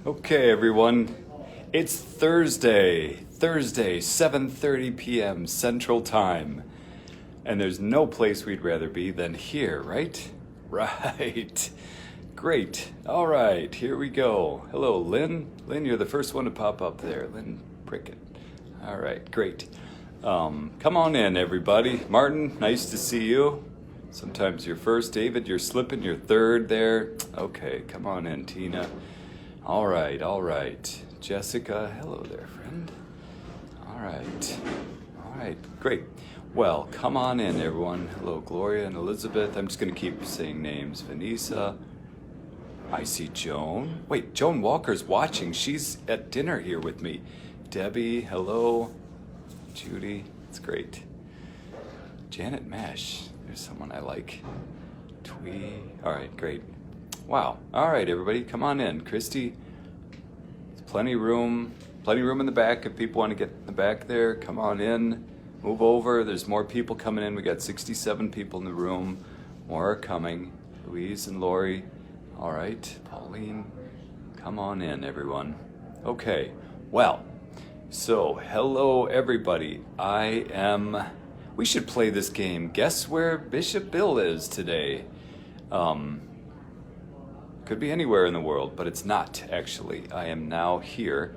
Okay, everyone. It's Thursday, 7:30 p.m. Central Time. And there's no place we'd rather be than here, right? Right. Great. All right, here we go. Hello, Lynn. Lynn, you're the first one to pop up there. Lynn Prickett. All right, great. Come on in, everybody. Martin, nice to see you. Sometimes you're first. David, you're slipping. You're third there. Okay, come on in, Tina. All right. Jessica, hello there, friend. All right, great. Well, come on in, everyone. Hello, Gloria and Elizabeth. I'm just going to keep saying names. Vanessa. I see Joan. Wait, Joan Walker's watching. She's at dinner here with me. Debbie, hello. Judy, it's great. Janet Mesh, there's someone I like. Twee. All right, great. Wow. All right, everybody, come on in. Christy, there's plenty of room in the back. If people want to get in the back there, come on in. Move over. There's more people coming in. We got 67 people in the room. More are coming. Louise and Lori. All right. Pauline, come on in, everyone. Okay. Well, so hello, everybody. We should play this game. Guess where Bishop Bill is today? Could be anywhere in the world, but it's not, actually. I am now here.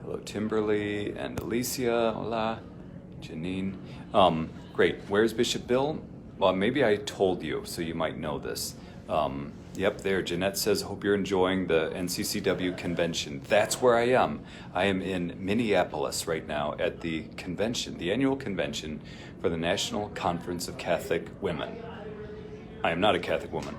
Hello, Timberly and Alicia. Hola. Janine. Great. Where's Bishop Bill? Well, maybe I told you, so you might know this. Yep, there. Jeanette says, hope you're enjoying the NCCW convention. That's where I am. I am in Minneapolis right now at the convention, the annual convention for the National Conference of Catholic Women. I am not a Catholic woman,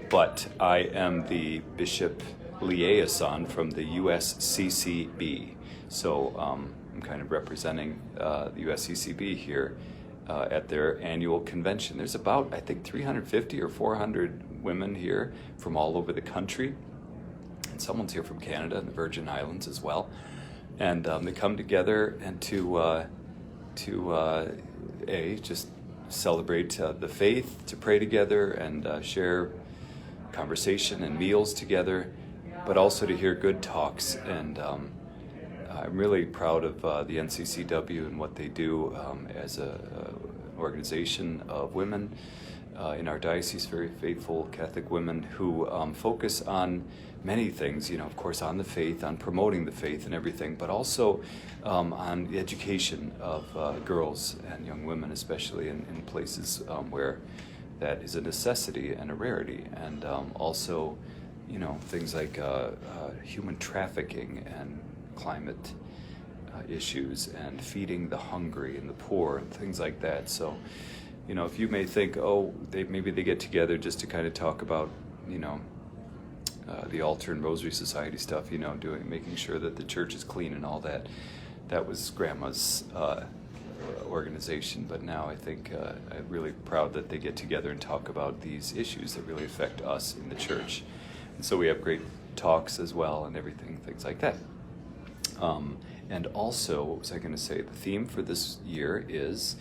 but I am the Bishop Liaison from the USCCB. So I'm kind of representing the USCCB here at their annual convention. There's about, I think, 350 or 400 women here from all over the country. And someone's here from Canada and the Virgin Islands as well. And they come together and to just celebrate the faith, to pray together and share conversation and meals together, but also to hear good talks. And I'm really proud of the NCCW and what they do as an organization of women in our diocese, very faithful Catholic women who focus on many things, of course, on the faith, on promoting the faith and everything, but also on the education of girls and young women, especially in places where that is a necessity and a rarity. And also, things like human trafficking and climate issues and feeding the hungry and the poor and things like that. So, if you may think, maybe they get together just to kind of talk about, the altar and rosary society stuff, making sure that the church is clean and all that. That was Grandma's organization, but now I think I'm really proud that they get together and talk about these issues that really affect us in the church. And so we have great talks as well and everything, things like that. And also, what was I going to say? The theme for this year is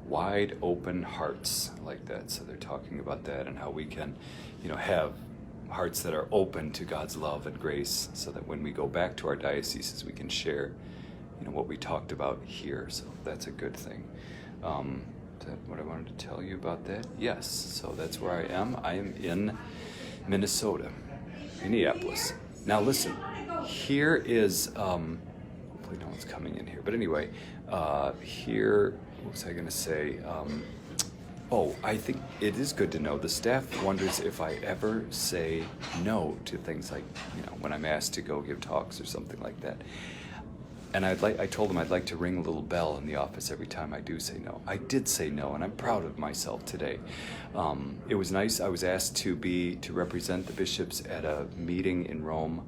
wide open hearts, like that. So they're talking about that and how we can, have hearts that are open to God's love and grace, so that when we go back to our dioceses, we can share, what we talked about here. So that's a good thing. Is that what I wanted to tell you about that? Yes. So that's where I am. I am in Minnesota, Minneapolis. Now listen, here is, hopefully no one's coming in here, but anyway, here, what was I going to say? I think it is good to know. The staff wonders if I ever say no to things like, when I'm asked to go give talks or something like that. And I told them I'd like to ring a little bell in the office every time I do say no. I did say no, and I'm proud of myself today. It was nice. I was asked to represent the bishops at a meeting in Rome,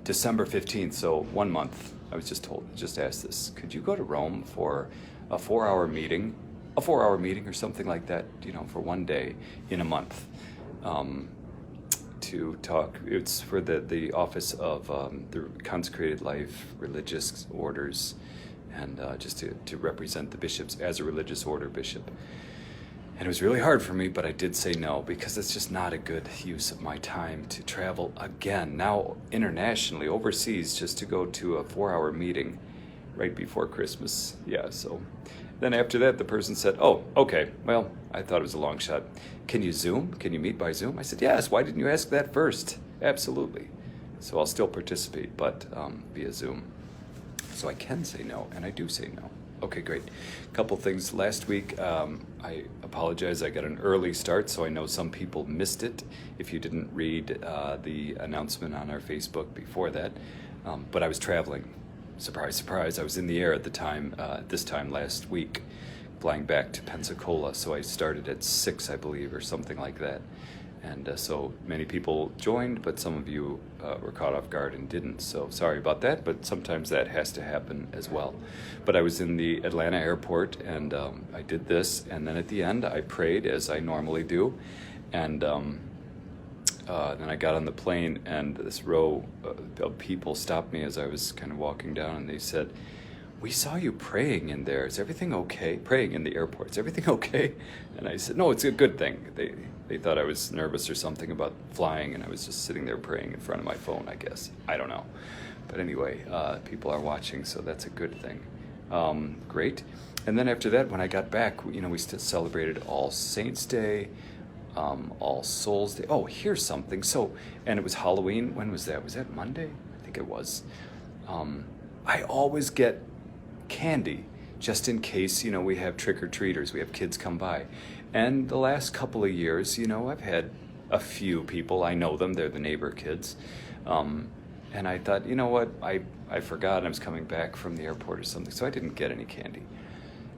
December 15th, so 1 month. I was just asked this. Could you go to Rome for a 4-hour meeting or something like that, for one day in a month, to talk. It's for the office of the Consecrated Life Religious Orders, and just to represent the bishops as a religious order bishop. And it was really hard for me, but I did say no because it's just not a good use of my time to travel again, now internationally, overseas, just to go to a 4-hour meeting right before Christmas. Yeah, so then after that, the person said, oh, okay, well, I thought it was a long shot. Can you Zoom? Can you meet by Zoom? I said, yes, why didn't you ask that first? Absolutely. So I'll still participate, but via Zoom. So I can say no, and I do say no. Okay, great. A couple things. Last week, I apologize. I got an early start, so I know some people missed it if you didn't read the announcement on our Facebook before that. But I was traveling. Surprise, surprise. I was in the air at the time, this time last week, flying back to Pensacola. So I started at 6, I believe, or something like that. And so many people joined, but some of you were caught off guard and didn't. So sorry about that, but sometimes that has to happen as well. But I was in the Atlanta airport, and I did this, and then at the end I prayed, as I normally do. And then I got on the plane, and this row of people stopped me as I was kind of walking down, and they said, we saw you praying in there. Is everything okay? Praying in the airport. Is everything okay? And I said, no, it's a good thing. They thought I was nervous or something about flying, and I was just sitting there praying in front of my phone, I guess. I don't know. But anyway, people are watching, so that's a good thing. Great. And then after that, when I got back, we still celebrated All Saints Day, All Souls Day. Oh, here's something. So, and it was Halloween. When was that? Was that Monday? I think it was. I always get candy just in case, we have trick-or-treaters, we have kids come by. And the last couple of years, I've had a few people, I know them, they're the neighbor kids. And I thought, you know what, I forgot I was coming back from the airport or something, so I didn't get any candy.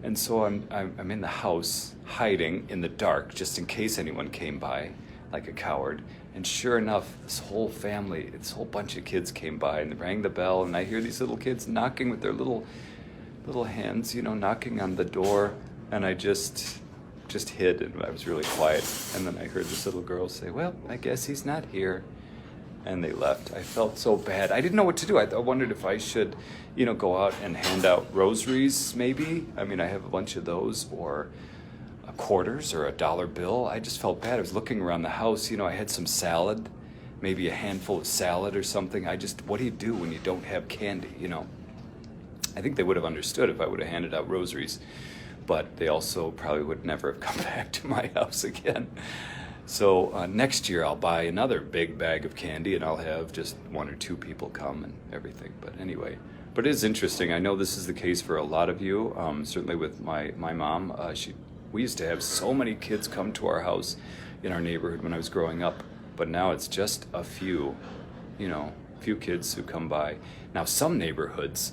And so I'm in the house hiding in the dark just in case anyone came by, like a coward. And sure enough, this whole bunch of kids came by and they rang the bell, and I hear these little kids knocking with their little hands, knocking on the door, and I just hid, and I was really quiet. And then I heard this little girl say, well, I guess he's not here. And they left. I felt so bad. I didn't know what to do. I wondered if I should, go out and hand out rosaries, maybe. I mean, I have a bunch of those, or quarters, or a dollar bill. I just felt bad. I was looking around the house. I had some salad, maybe a handful of salad or something. What do you do when you don't have candy, I think they would have understood if I would have handed out rosaries, but they also probably would never have come back to my house again. So next year I'll buy another big bag of candy, and I'll have just 1 or 2 people come and everything. But anyway, it is interesting. I know this is the case for a lot of you. Certainly with my mom, we used to have so many kids come to our house in our neighborhood when I was growing up, but now it's just a few kids who come by. Now some neighborhoods,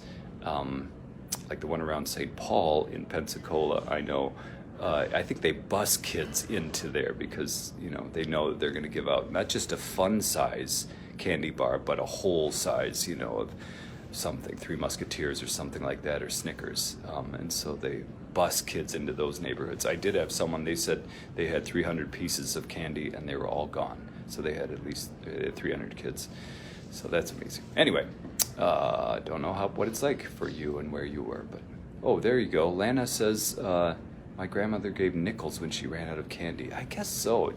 like the one around St. Paul in Pensacola, I know, I think they bus kids into there because, they know that they're going to give out not just a fun size candy bar, but a whole size, of something, Three Musketeers or something like that, or Snickers. And so they bus kids into those neighborhoods. I did have someone, they said they had 300 pieces of candy and they were all gone. So they had at least 300 kids. So that's amazing. Anyway, don't know what it's like for you and where you were, but oh, there you go. Lana says my grandmother gave nickels when she ran out of candy. I guess so. I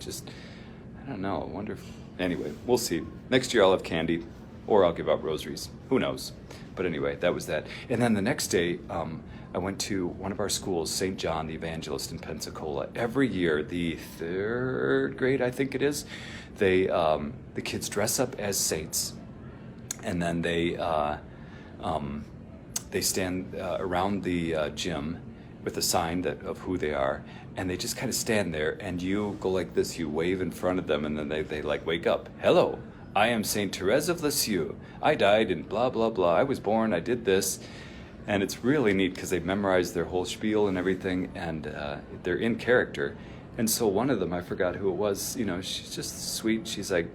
don't know. I wonder if... Anyway, we'll see. Next year I'll have candy, or I'll give out rosaries. Who knows? But anyway, that was that. And then the next day, I went to one of our schools, St. John the Evangelist in Pensacola. Every year, the 3rd grade, I think it is, the kids dress up as saints, and then they stand around the gym with a sign of who they are, and they just kind of stand there, and you go like this, you wave in front of them, and then they like wake up. Hello, I am Saint Therese of Lisieux. I died in blah, blah, blah. I was born, I did this. And it's really neat because they've memorized their whole spiel and everything, and they're in character. And so one of them, I forgot who it was, she's just sweet. She's like,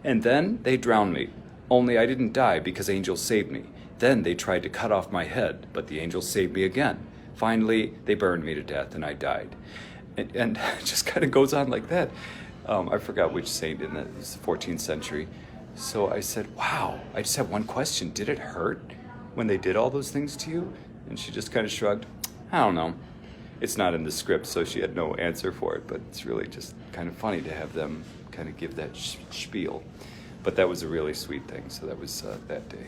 and then they drowned me. Only I didn't die because angels saved me. Then they tried to cut off my head, but the angels saved me again. Finally, they burned me to death and I died. And it just kind of goes on like that. I forgot which saint in the 14th century. So I said, wow, I just have one question. Did it hurt when they did all those things to you? And she just kind of shrugged. I don't know. It's not in the script, so she had no answer for it, but it's really just kind of funny to have them kind of give that spiel. But that was a really sweet thing, so that was that day.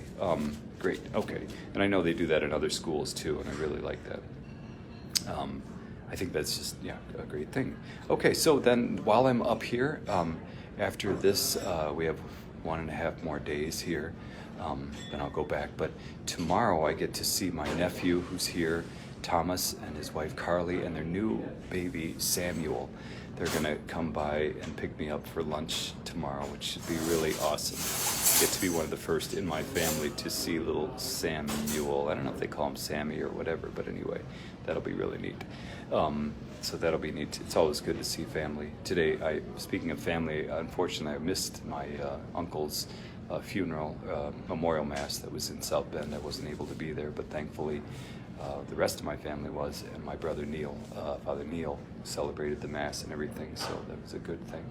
Great, okay. And I know they do that in other schools too, and I really like that. I think that's just, a great thing. Okay, so then while I'm up here, after this, we have 1.5 more days here, then I'll go back. But tomorrow I get to see my nephew who's here, Thomas, and his wife Carly, and their new baby Samuel. They're gonna come by and pick me up for lunch tomorrow, which should be really awesome. Get to be one of the first in my family to see little Samuel. I don't know if they call him Sammy or whatever, but anyway, that'll be really neat. So that'll be neat. It's always good to see family. Today, speaking of family, unfortunately, I missed my uncle's funeral, memorial mass that was in South Bend. I wasn't able to be there, but thankfully, the rest of my family was, and my brother Neil, Father Neil, celebrated the mass and everything, so that was a good thing.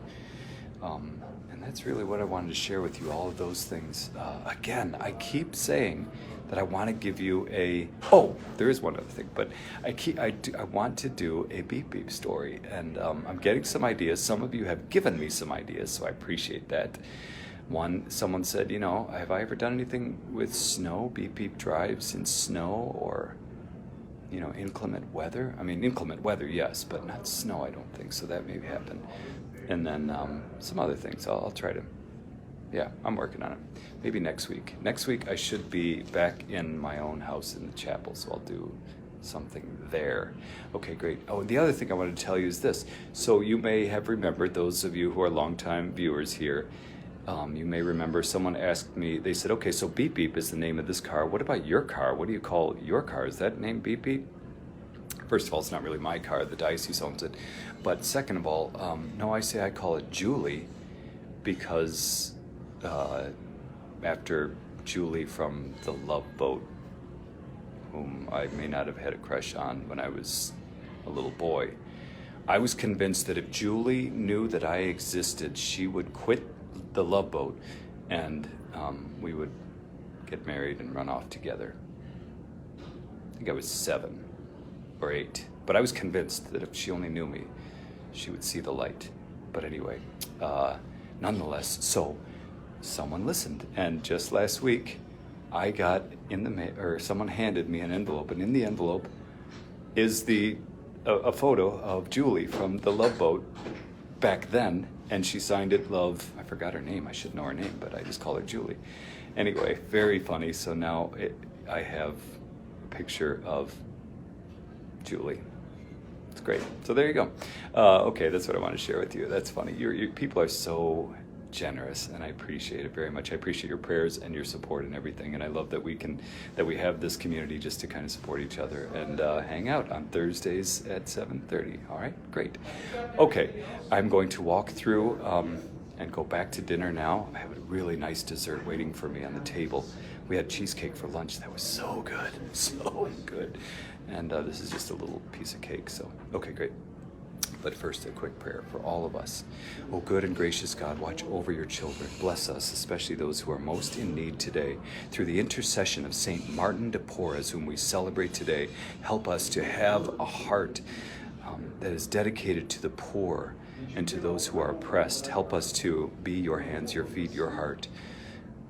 And that's really what I wanted to share with you, all of those things. Again, I keep saying that I want to give you there is one other thing, but I want to do a beep beep story, and I'm getting some ideas. Some of you have given me some ideas, so I appreciate that. Someone said, have I ever done anything with snow, beep beep drives in snow, or inclement weather? I mean, inclement weather, yes, but not snow, I don't think, so that may happen. And then some other things. I'll try to, I'm working on it. Maybe next week. Next week I should be back in my own house in the chapel, so I'll do something there. Okay, great. Oh, the other thing I wanted to tell you is this. So you may have remembered, those of you who are longtime viewers here, you may remember someone asked me, they said, okay, so Beep Beep is the name of this car. What about your car? What do you call your car? Is that named Beep Beep? First of all, it's not really my car. The diocese owns it. But second of all, no, I call it Julie because after Julie from The Love Boat, whom I may not have had a crush on when I was a little boy, I was convinced that if Julie knew that I existed, she would quit The Love Boat and we would get married and run off together. I think I was 7 or 8, but I was convinced that if she only knew me, she would see the light. But anyway, nonetheless, so someone listened, and just last week I got someone handed me an envelope, and in the envelope is a photo of Julie from The Love Boat back then, and she signed it Love. I forgot her name. I should know her name, but I just call her Julie. Anyway, very funny. So now I have a picture of Julie. It's great. So there you go. Okay, that's what I want to share with you. That's funny. Your people are so generous, and I appreciate it very much. I appreciate your prayers and your support and everything, and I love that we have this community just to kind of support each other and hang out on Thursdays at 7:30. All right, great. Okay, I'm going to walk through and go back to dinner now. I have a really nice dessert waiting for me on the table. We had cheesecake for lunch. That was so good, so good. And this is just a little piece of cake, so okay, great. But first, a quick prayer for all of us. O good and gracious God, watch over your children. Bless us, especially those who are most in need today. Through the intercession of St. Martin de Porres, whom we celebrate today, help us to have a heart that is dedicated to the poor and to those who are oppressed. Help us to be your hands, your feet, your heart,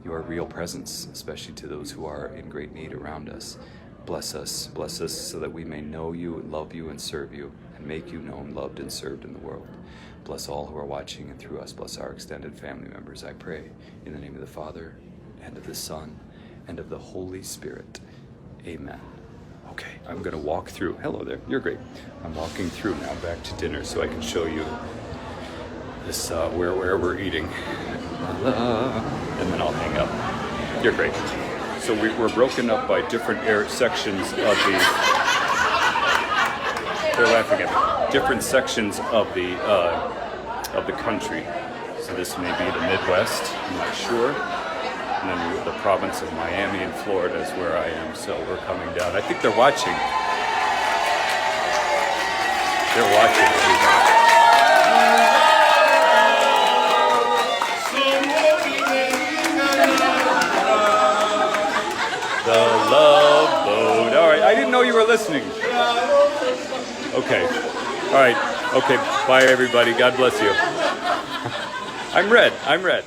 your real presence, especially to those who are in great need around us. Bless us so that we may know you, love you, and serve you, and make you known, loved, and served in the world. Bless all who are watching, and through us, bless our extended family members, I pray. In the name of the Father, and of the Son, and of the Holy Spirit. Amen. Okay, I'm going to walk through. Hello there, you're great. I'm walking through now back to dinner so I can show you this where we're eating. And then I'll hang up. You're great. So we're broken up by different sections of the. They're laughing at me. Different sections of the country. So this may be the Midwest. I'm not sure. And then the province of Miami and Florida is where I am. So we're coming down. I think they're watching. They're watching. The Love Boat. All right, I didn't know you were listening. Okay. Okay. All right. Okay. Bye, everybody. God bless you. I'm red.